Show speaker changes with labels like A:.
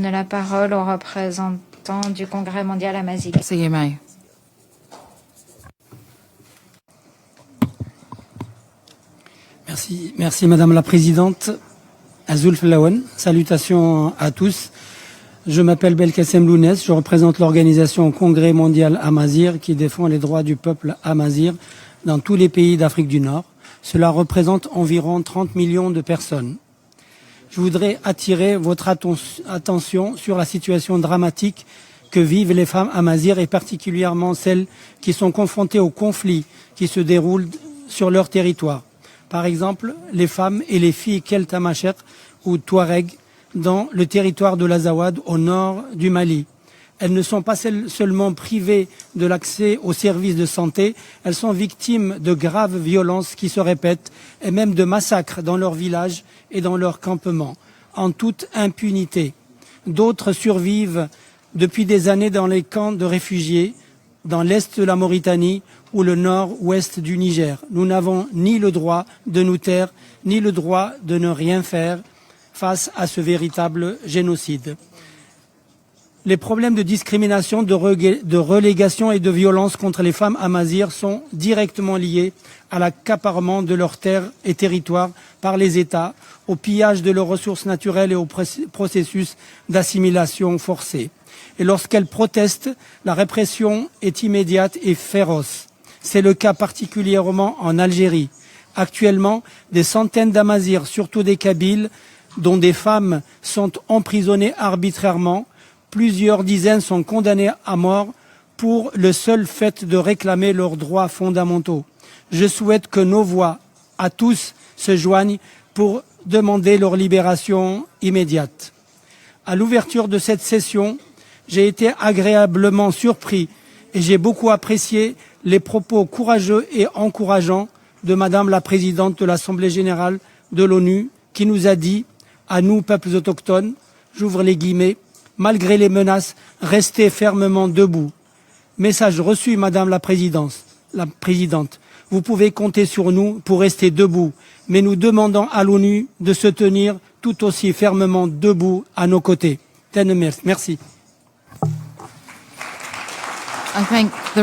A: donne la parole au représentant du Congrès mondial Amazigh.
B: Sige mig.
C: Merci Madame la Présidente. Azul Flawan, salutations à tous. Je m'appelle Belkacem Lounès, je représente l'organisation Congrès mondial Amazigh qui défend les droits du peuple Amazigh dans tous les pays d'Afrique du Nord. Cela représente environ 30 millions de personnes. Je voudrais attirer votre attention sur la situation dramatique que vivent les femmes Amazigh et particulièrement celles qui sont confrontées aux conflits qui se déroulent sur leur territoire. Par exemple, les femmes et les filles Keltamachek ou Touareg dans le territoire de l'Azawad au nord du Mali. Elles ne sont pas seulement privées de l'accès aux services de santé, elles sont victimes de graves violences qui se répètent et même de massacres dans leurs villages et dans leurs campements, en toute impunité. D'autres survivent depuis des années dans les camps de réfugiés, dans l'est de la Mauritanie ou le nord-ouest du Niger. Nous n'avons ni le droit de nous taire, ni le droit de ne rien faire face à ce véritable génocide. Les problèmes de discrimination, de relégation et de violence contre les femmes Amazigh sont directement liés à l'accaparement de leurs terres et territoires par les États, au pillage de leurs ressources naturelles et au processus d'assimilation forcée. Et lorsqu'elles protestent, la répression est immédiate et féroce. C'est le cas particulièrement en Algérie. Actuellement, des centaines d'Amazirs, surtout des Kabyles, dont des femmes sont emprisonnées arbitrairement. Plusieurs dizaines sont condamnées à mort pour le seul fait de réclamer leurs droits fondamentaux. Je souhaite que nos voix, à tous, se joignent pour demander leur libération immédiate. À l'ouverture de cette session, j'ai été agréablement surpris et j'ai beaucoup apprécié les propos courageux et encourageants de Madame la Présidente de l'Assemblée générale de l'ONU qui nous a dit, à nous, peuples autochtones, j'ouvre les guillemets, malgré les menaces, restez fermement debout. Message reçu, Madame la Présidente. Vous pouvez compter sur nous pour rester debout, mais nous demandons à l'ONU de se tenir tout aussi fermement debout à nos côtés. Merci.
B: I think the